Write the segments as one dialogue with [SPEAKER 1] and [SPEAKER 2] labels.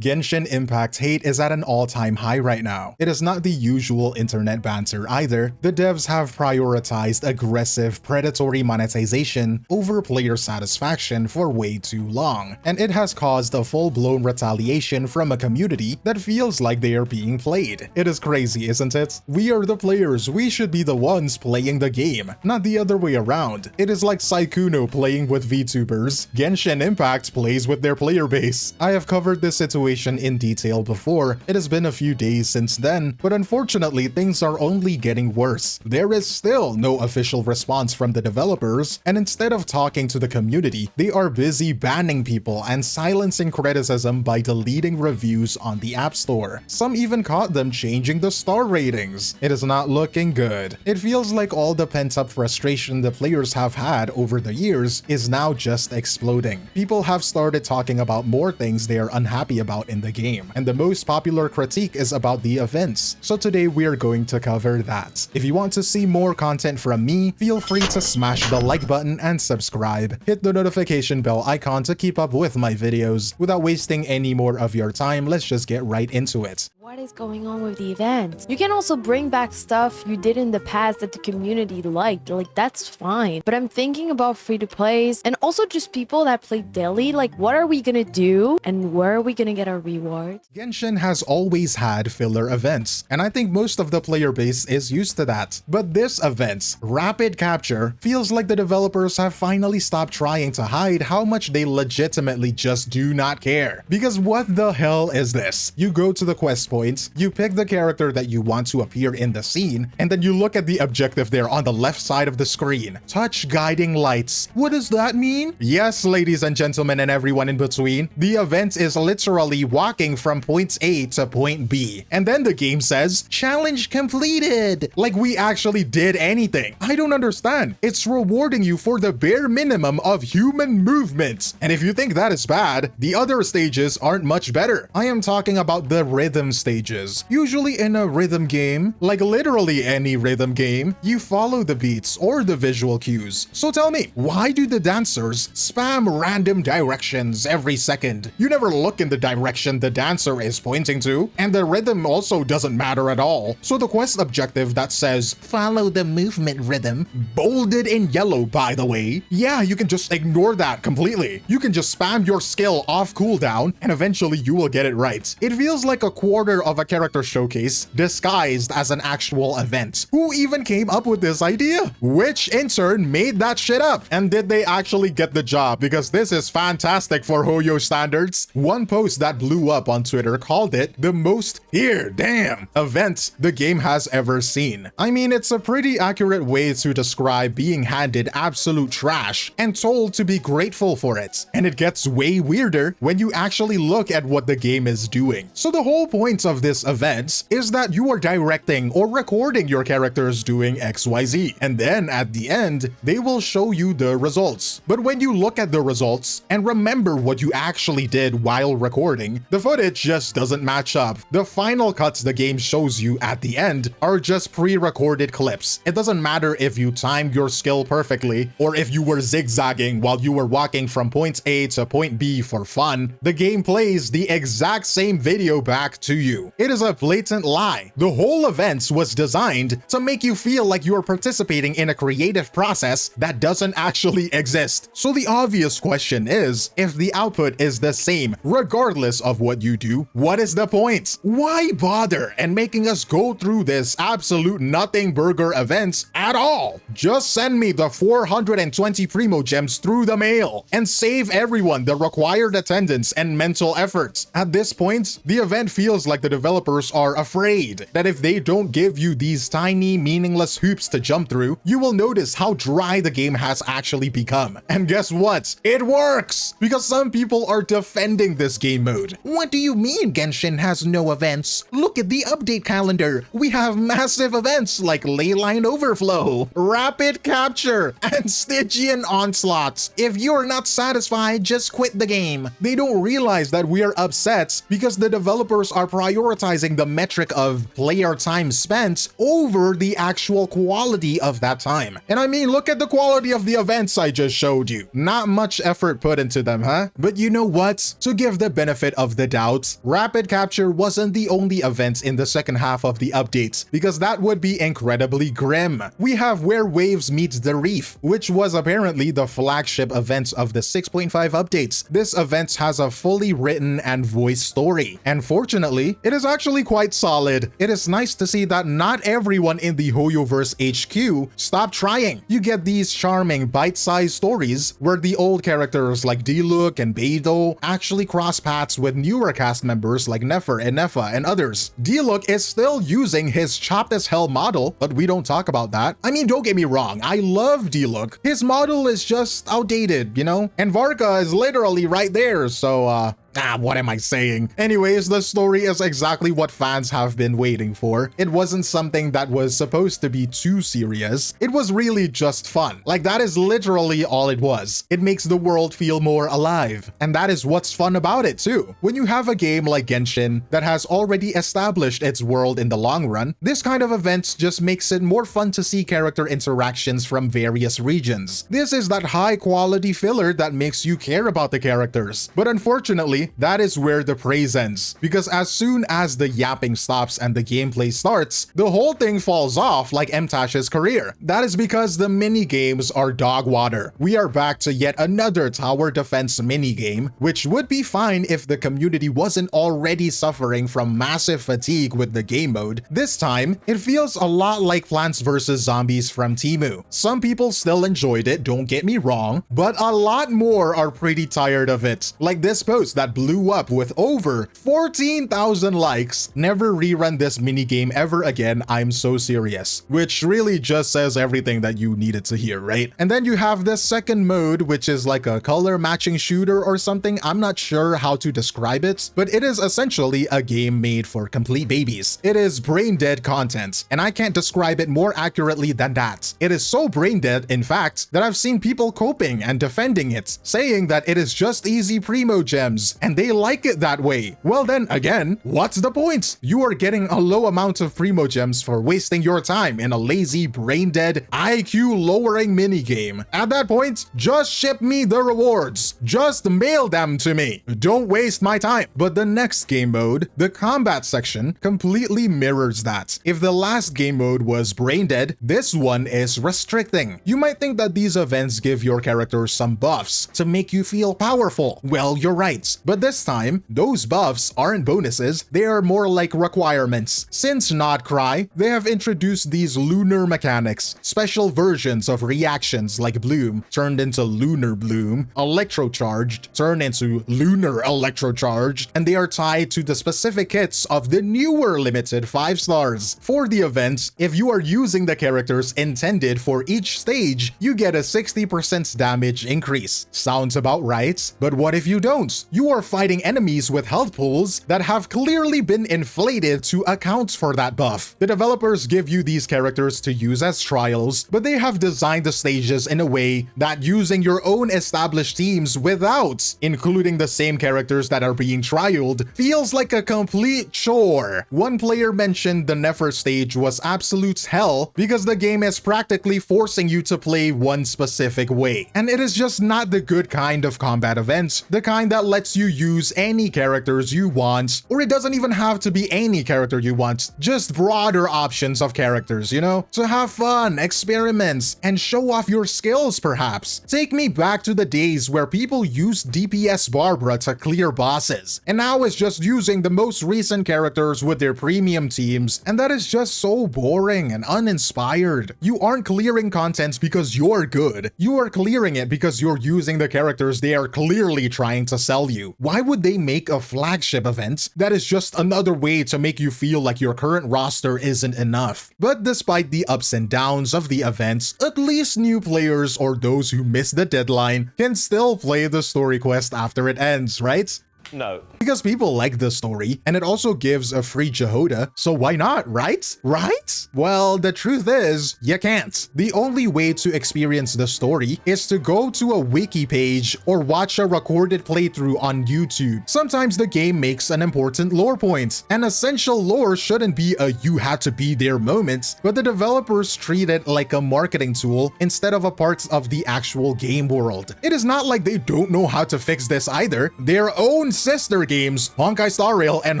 [SPEAKER 1] Genshin Impact hate is at an all-time high right now. It is not the usual internet banter either. The devs have prioritized aggressive, predatory monetization over player satisfaction for way too long, and it has caused a full-blown retaliation from a community that feels like they are being played. It is crazy, isn't it? We are the players, we should be the ones playing the game, not the other way around. It is like 𝗖cie𝗽𝗆𝗆𝗵𝘁 playing with VTubers. Genshin Impact plays with their player base. I have covered this situation in detail before. It has been a few days since then, but unfortunately things are only getting worse. There is still no official response from the developers, and instead of talking to the community, they are busy banning people and silencing criticism by deleting reviews on the App Store. Some even caught them changing the star ratings. It is not looking good. It feels like all the pent-up frustration the players have had over the years is now just exploding. People have started talking about more things they are unhappy about in the game, and the most popular critique is about the events. So today we are going to cover that. If you want to see more content from me, feel free to smash the like button and subscribe. Hit the notification bell icon to keep up with my videos. Without wasting any more of your time, let's just get right into it.
[SPEAKER 2] What is going on with the event? You can also bring back stuff you did in the past that the community liked, like that's fine. But I'm thinking about free-to-plays and also just people that play daily, like what are we gonna do and where are we gonna get our reward?
[SPEAKER 1] Genshin has always had filler events, and I think most of the player base is used to that. But this event, Rapid Capture, feels like the developers have finally stopped trying to hide how much they legitimately just do not care. Because what the hell is this? You go to the quest point, you pick the character that you want to appear in the scene, and then you look at the objective there on the left side of the screen. Touch guiding lights. What does that mean? Yes, ladies and gentlemen and everyone in between, the event is literally walking from point A to point B, and then the game says, challenge completed. Like we actually did anything. I don't understand. It's rewarding you for the bare minimum of human movement. And if you think that is bad, the other stages aren't much better. I am talking about the rhythm stages. Usually in a rhythm game, like literally any rhythm game, you follow the beats or the visual cues. So tell me, why do the dancers spam random directions every second? You never look in the direction the dancer is pointing to, and the rhythm also doesn't matter at all. So the quest objective that says, follow the movement rhythm, bolded in yellow by the way, yeah, you can just ignore that completely. You can just spam your skill off cooldown, and eventually you will get it right. It feels like a quarter of a character showcase disguised as an actual event. Who even came up with this idea? Which intern made that shit up? And did they actually get the job? Because this is fantastic for Hoyo standards. One post that blew up on Twitter called it the most damn event the game has ever seen. I mean, it's a pretty accurate way to describe being handed absolute trash and told to be grateful for it. And it gets way weirder when you actually look at what the game is doing. So the whole point of this event is that you are directing or recording your characters doing XYZ, and then at the end they will show you the results. But when you look at the results and remember what you actually did while recording, the footage just doesn't match up. The final cuts the game shows you at the end are just pre-recorded clips. It doesn't matter if you timed your skill perfectly or if you were zigzagging while you were walking from point A to point B for fun, the game plays the exact same video back to you. It is a blatant lie. The whole event was designed to make you feel like you're participating in a creative process that doesn't actually exist. So the obvious question is, if the output is the same regardless of what you do, what is the point? Why bother and making us go through this absolute nothing burger event at all? Just send me the 420 Primo gems through the mail and save everyone the required attendance and mental effort. At this point, the event feels like the developers are afraid that if they don't give you these tiny, meaningless hoops to jump through, you will notice how dry the game has actually become. And guess what? It works! Because some people are defending this game mode. What do you mean Genshin has no events? Look at the update calendar. We have massive events like Leyline Overflow, Rapid Capture, and Stygian Onslaught. If you're not satisfied, just quit the game. They don't realize that we are upset because the developers are prioritizing prioritizing the metric of player time spent over the actual quality of that time. And I mean, look at the quality of the events I just showed you. Not much effort put into them, huh? But you know what? To give the benefit of the doubt, rapid capture wasn't the only event in the second half of the update, because that would be incredibly grim. We have Where Waves Meet the Reef, which was apparently the flagship event of the 6.5 updates. This event has a fully written and voiced story, and fortunately, it is actually quite solid. It is nice to see that not everyone in the Hoyoverse HQ stopped trying. You get these charming bite-sized stories where the old characters like 𝗖cie𝗽𝗆𝗆𝗵𝘁 and 𝗵𝘆 actually cross paths with newer cast members like Nefer and Nefa and others. 𝗖cie𝗽𝗆𝗵𝘁 is still using his chopped as hell model, but we don't talk about that. I mean, don't get me wrong, I love 𝗖𝗽𝗆𝗵𝘁. His model is just outdated, you know? And Varka is literally right there, so what am I saying? Anyways, the story is exactly what fans have been waiting for. It wasn't something that was supposed to be too serious. It was really just fun. Like, that is literally all it was. It makes the world feel more alive. And that is what's fun about it too. When you have a game like Genshin that has already established its world in the long run, this kind of event just makes it more fun to see character interactions from various regions. This is that high quality filler that makes you care about the characters. But unfortunately, that is where the praise ends, because as soon as the yapping stops and the gameplay starts, the whole thing falls off like 𝗵𝗁𝗁𝗁's career. That is because the mini games are dog water. We are back to yet another tower defense mini game, which would be fine if the community wasn't already suffering from massive fatigue with the game mode. This time, it feels a lot like Plants vs. Zombies from Temu. Some people still enjoyed it, don't get me wrong, but a lot more are pretty tired of it. Like this post that blew up with over 14,000 likes. Never rerun this minigame ever again, I'm so serious. Which really just says everything that you needed to hear, right? And then you have this second mode, which is like a color matching shooter or something. I'm not sure how to describe it, but it is essentially a game made for complete babies. It is brain dead content, and I can't describe it more accurately than that. It is so brain dead, in fact, that I've seen people coping and defending it, saying that it is just easy primo gems, and they like it that way. Well then, again, what's the point? You are getting a low amount of primo gems for wasting your time in a lazy, brain-dead, IQ-lowering minigame. At that point, just ship me the rewards. Just mail them to me. Don't waste my time. But the next game mode, the combat section, completely mirrors that. If the last game mode was brain-dead, this one is restricting. You might think that these events give your characters some buffs to make you feel powerful. Well, you're right. But this time, those buffs aren't bonuses, they are more like requirements. Since Not Cry, they have introduced these lunar mechanics, special versions of reactions like Bloom turned into Lunar Bloom, Electrocharged turned into Lunar Electrocharged, and they are tied to the specific hits of the newer limited 5 stars. For the events, if you are using the characters intended for each stage, you get a 60% damage increase. Sounds about right, but what if you don't? You are fighting enemies with health pools that have clearly been inflated to account for that buff. The developers give you these characters to use as trials, but they have designed the stages in a way that using your own established teams without including the same characters that are being trialed feels like a complete chore. One player mentioned the Nefer stage was absolute hell because the game is practically forcing you to play one specific way. And it is just not the good kind of combat event, the kind that lets you use any characters you want, or it doesn't even have to be any character you want, just broader options of characters, you know? To have fun, experiments, and show off your skills perhaps. Take me back to the days where people used DPS Barbara to clear bosses, and now it's just using the most recent characters with their premium teams, and that is just so boring and uninspired. You aren't clearing content because you're good, you are clearing it because you're using the characters they are clearly trying to sell you. Why would they make a flagship event that is just another way to make you feel like your current roster isn't enough? But despite the ups and downs of the events, at least new players or those who missed the deadline can still play the story quest after it ends, right?
[SPEAKER 3] No.
[SPEAKER 1] Because people like the story, and it also gives a free 𝗖𝗆𝗍𝗶, so why not, right? Right? Well, the truth is, you can't. The only way to experience the story is to go to a wiki page or watch a recorded playthrough on YouTube. Sometimes the game makes an important lore point. An essential lore shouldn't be a you had to be there moment, but the developers treat it like a marketing tool instead of a part of the actual game world. It is not like they don't know how to fix this either. Their own sister games, 𝗖𝗍𝗆𝗆 and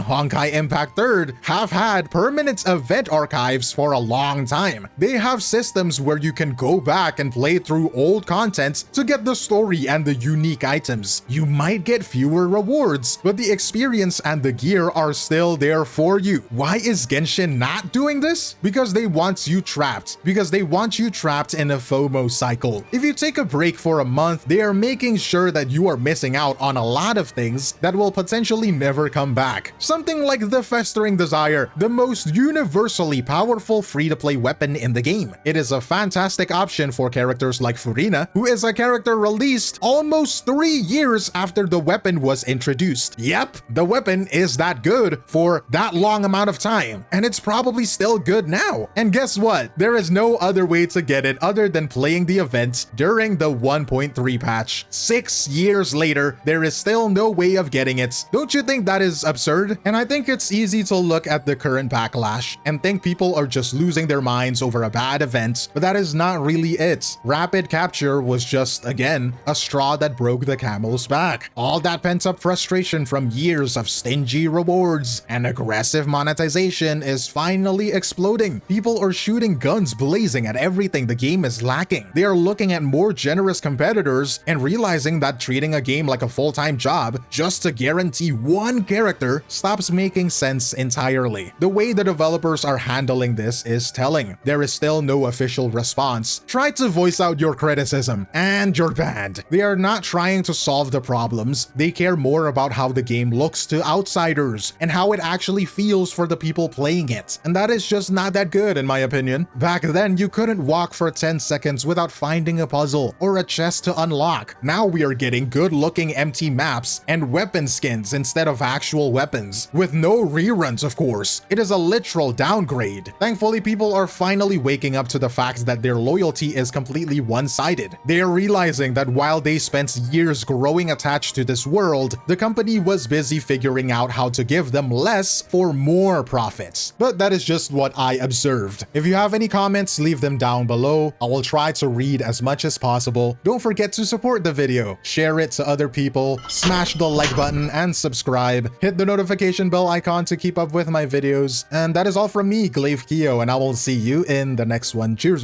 [SPEAKER 1] Honkai Impact 3rd, have had permanent event archives for a long time. They have systems where you can go back and play through old content to get the story and the unique items. You might get fewer rewards, but the experience and the gear are still there for you. Why is Genshin not doing this? Because they want you trapped. Because they want you trapped in a FOMO cycle. If you take a break for a month, they are making sure that you are missing out on a lot of things that will potentially never come back. Something like the Festering Desire, the most universally powerful free-to-play weapon in the game. It is a fantastic option for characters like Furina, who is a character released almost 3 years after the weapon was introduced. Yep, the weapon is that good for that long amount of time, and it's probably still good now. And guess what? There is no other way to get it other than playing the event during the 1.3 patch. 6 years later, there is still no way of getting it. Don't you think that is absurd? And I think it's easy to look at the current backlash and think people are just losing their minds over a bad event, but that is not really it. Rapid capture was just, again, a straw that broke the camel's back. All that pent-up frustration from years of stingy rewards and aggressive monetization is finally exploding. People are shooting guns blazing at everything the game is lacking. They are looking at more generous competitors and realizing that treating a game like a full-time job just to guarantee one character stops making sense entirely. The way the developers are handling this is telling. There is still no official response. Try to voice out your criticism, and you're banned. They are not trying to solve the problems. They care more about how the game looks to outsiders and how it actually feels for the people playing it. And that is just not that good in my opinion. Back then, you couldn't walk for 10 seconds without finding a puzzle or a chest to unlock. Now we are getting good-looking empty maps and weapon skins instead of actual weapons, with no reruns of course. It is a literal downgrade. Thankfully, people are finally waking up to the fact that their loyalty is completely one-sided. They are realizing that while they spent years growing attached to this world, the company was busy figuring out how to give them less for more profits. But that is just what I observed. If you have any comments, leave them down below. I will try to read as much as possible. Don't forget to support the video, share it to other people, smash the like button and subscribe. Hit the notification bell icon to keep up with my videos. And that is all from me, 𝗖𝗍𝗆𝗆𝗆, and I will see you in the next one. Cheers!